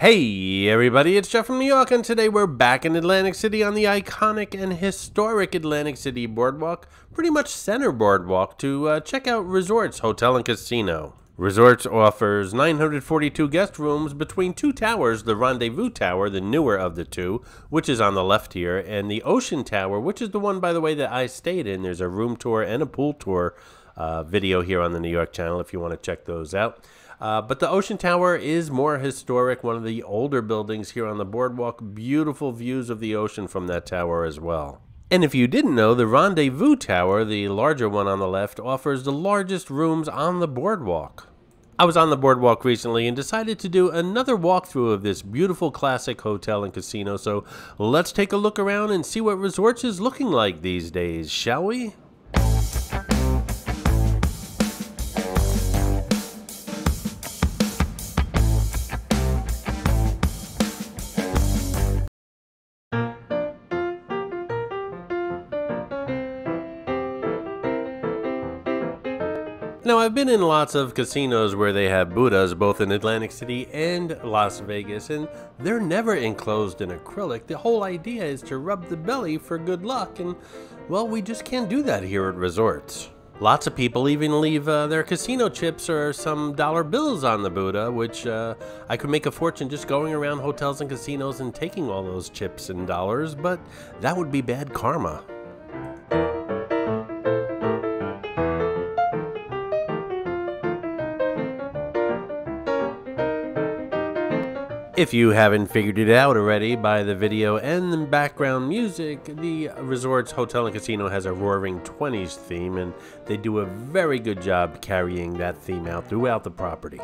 Hey everybody, it's Jeff from New York, and today we're back in Atlantic City on the iconic and historic Atlantic City Boardwalk, pretty much center boardwalk, to check out Resorts Hotel and Casino. Resorts offers 942 guest rooms between two towers, the Rendezvous Tower, the newer of the two, which is on the left here, and the Ocean Tower, which is the one, by the way, that I stayed in. There's a room tour and a pool tour video here on the New York channel if you want to check those out. But the Ocean Tower is more historic, one of the older buildings here on the boardwalk. Beautiful views of the ocean from that tower as well. And if you didn't know, the Rendezvous Tower, the larger one on the left, offers the largest rooms on the boardwalk. I was on the boardwalk recently and decided to do another walkthrough of this beautiful classic hotel and casino, so let's take a look around and see what Resorts is looking like these days, shall we? Now, I've been in lots of casinos where they have Buddhas, both in Atlantic City and Las Vegas, and they're never enclosed in acrylic. The whole idea is to rub the belly for good luck, and, well, we just can't do that here at Resorts. Lots of people even leave their casino chips or some dollar bills on the Buddha, which I could make a fortune just going around hotels and casinos and taking all those chips and dollars, but that would be bad karma. If you haven't figured it out already by the video and the background music, the Resorts Hotel and Casino has a Roaring 20s theme, and they do a very good job carrying that theme out throughout the property.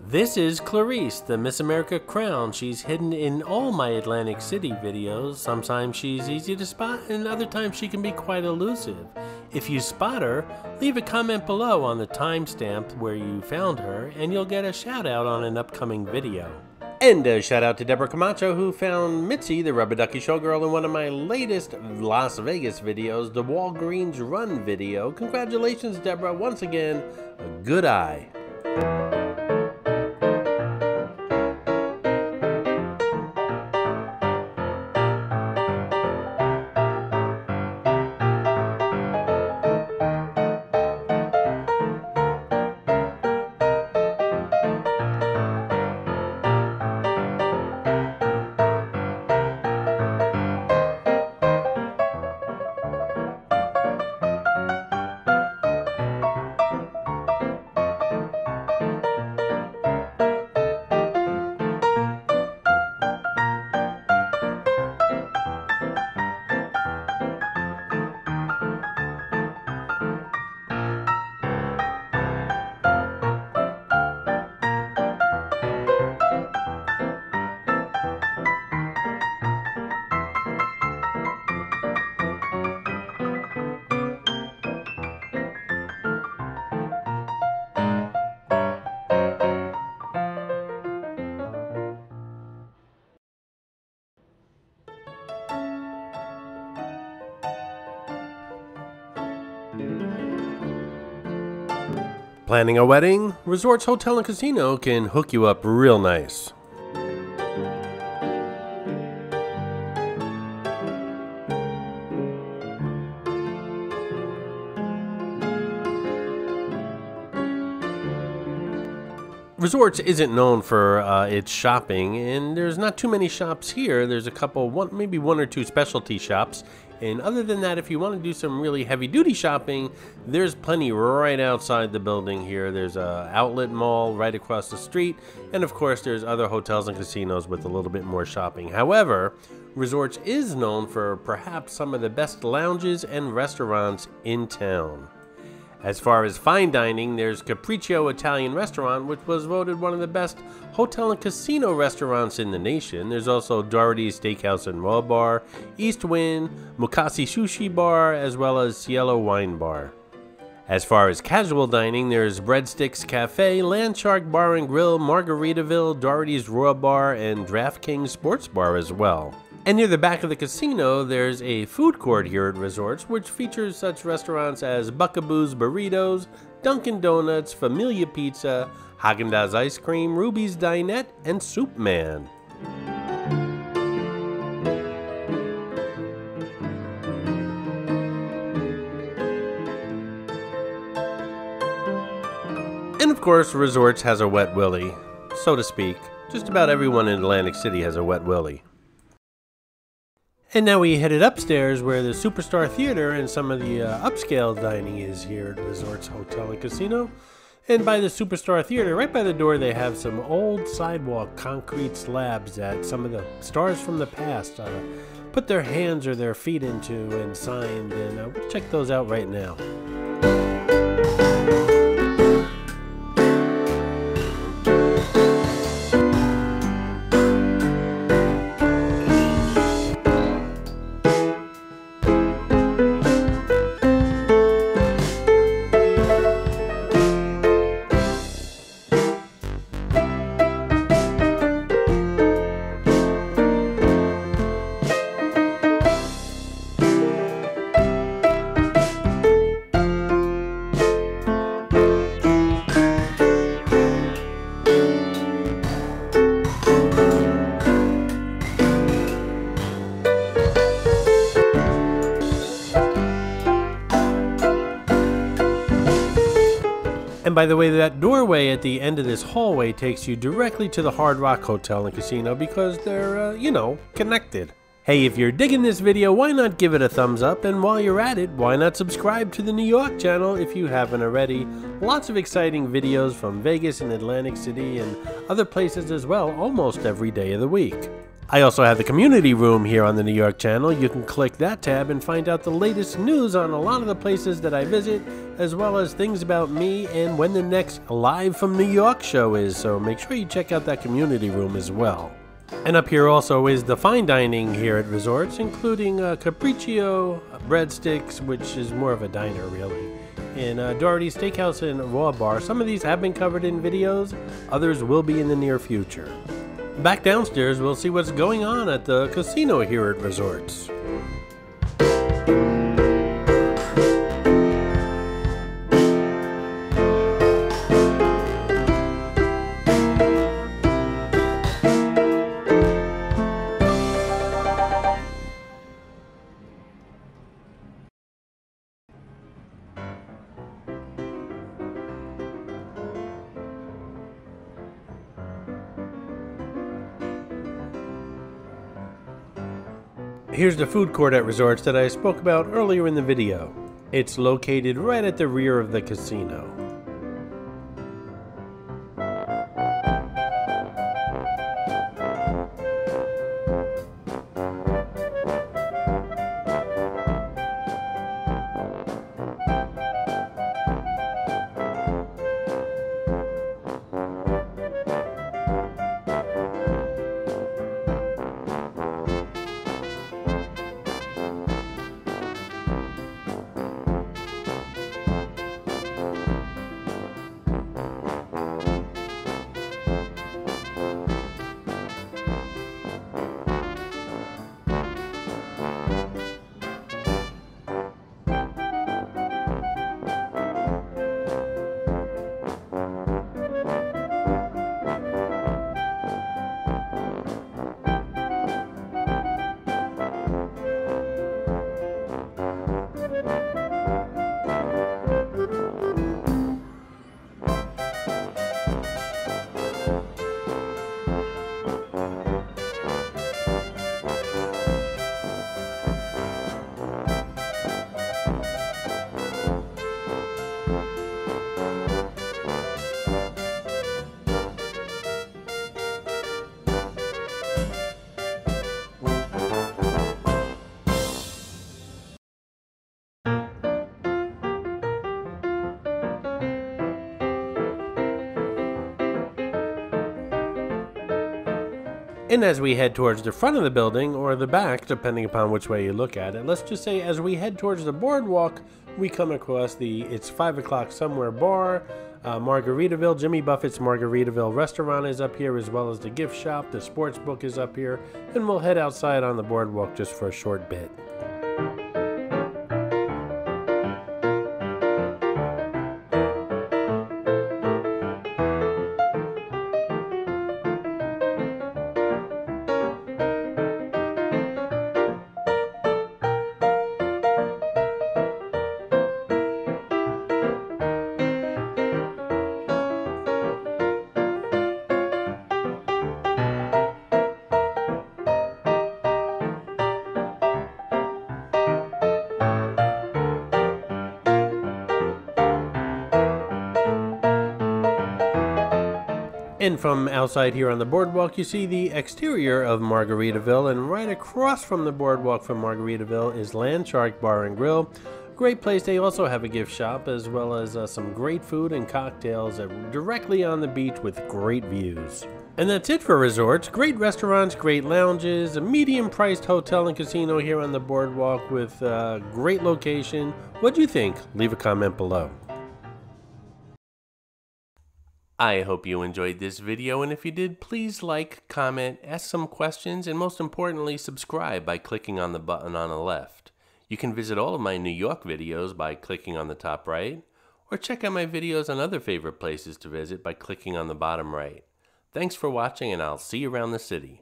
This is Clarice, the Miss America crown. She's hidden in all my Atlantic City videos. Sometimes she's easy to spot, and other times she can be quite elusive. If you spot her, leave a comment below on the timestamp where you found her, and you'll get a shout out on an upcoming video. And a shout out to Deborah Camacho, who found Mitzi, the Rubber Ducky Showgirl, in one of my latest Las Vegas videos, the Walgreens Run video. Congratulations, Deborah. Once again, a good eye. Planning a wedding? Resorts Hotel and Casino can hook you up real nice. Resorts isn't known for its shopping, and there's not too many shops here. There's a couple, maybe one or two specialty shops. And other than that, if you want to do some really heavy-duty shopping, there's plenty right outside the building here. There's a outlet mall right across the street, and of course there's other hotels and casinos with a little bit more shopping. However, Resorts is known for perhaps some of the best lounges and restaurants in town. As far as fine dining, there's Capriccio Italian Restaurant, which was voted one of the best hotel and casino restaurants in the nation. There's also Doherty's Steakhouse and Raw Bar, East Wind, Mukasi Sushi Bar, as well as Cielo Wine Bar. As far as casual dining, there's Breadsticks Cafe, Landshark Bar and Grill, Margaritaville, Doherty's Raw Bar, and DraftKings Sports Bar as well. And near the back of the casino, there's a food court here at Resorts, which features such restaurants as Buckaboo's Burritos, Dunkin' Donuts, Familia Pizza, Haagen-Dazs Ice Cream, Ruby's Dinette, and Soup Man. And of course, Resorts has a wet willy, so to speak. Just about everyone in Atlantic City has a wet willy. And now we headed upstairs where the Superstar Theater and some of the upscale dining is here at Resorts Hotel and Casino. And by the Superstar Theater, right by the door, they have some old sidewalk concrete slabs that some of the stars from the past put their hands or their feet into and signed. And we'll check those out right now. And by the way, that doorway at the end of this hallway takes you directly to the Hard Rock Hotel and Casino because they're, connected. Hey, if you're digging this video, why not give it a thumbs up? And while you're at it, why not subscribe to the New York channel if you haven't already? Lots of exciting videos from Vegas and Atlantic City and other places as well, almost every day of the week. I also have the community room here on the New York channel. You can click that tab and find out the latest news on a lot of the places that I visit, as well as things about me and when the next Live from New York show is, so make sure you check out that community room as well. And up here also is the fine dining here at Resorts, including Capriccio, Breadsticks, which is more of a diner really, and Doherty's Steakhouse and Raw Bar. Some of these have been covered in videos, others will be in the near future. Back downstairs, we'll see what's going on at the casino here at Resorts. Here's the food court at Resorts that I spoke about earlier in the video. It's located right at the rear of the casino. And as we head towards the front of the building, or the back, depending upon which way you look at it, let's just say as we head towards the boardwalk, we come across the It's 5 O'Clock Somewhere bar, Margaritaville. Jimmy Buffett's Margaritaville restaurant is up here, as well as the gift shop. The sports book is up here, and we'll head outside on the boardwalk just for a short bit. And from outside here on the boardwalk, you see the exterior of Margaritaville, and right across from the boardwalk from Margaritaville is Land Shark Bar and Grill. Great place. They also have a gift shop as well as some great food and cocktails directly on the beach with great views. And that's it for resorts. Great restaurants, great lounges, a medium-priced hotel and casino here on the boardwalk with a great location. What do you think? Leave a comment below. I hope you enjoyed this video, and if you did, please like, comment, ask some questions, and most importantly, subscribe by clicking on the button on the left. You can visit all of my New York videos by clicking on the top right, or check out my videos on other favorite places to visit by clicking on the bottom right. Thanks for watching, and I'll see you around the city.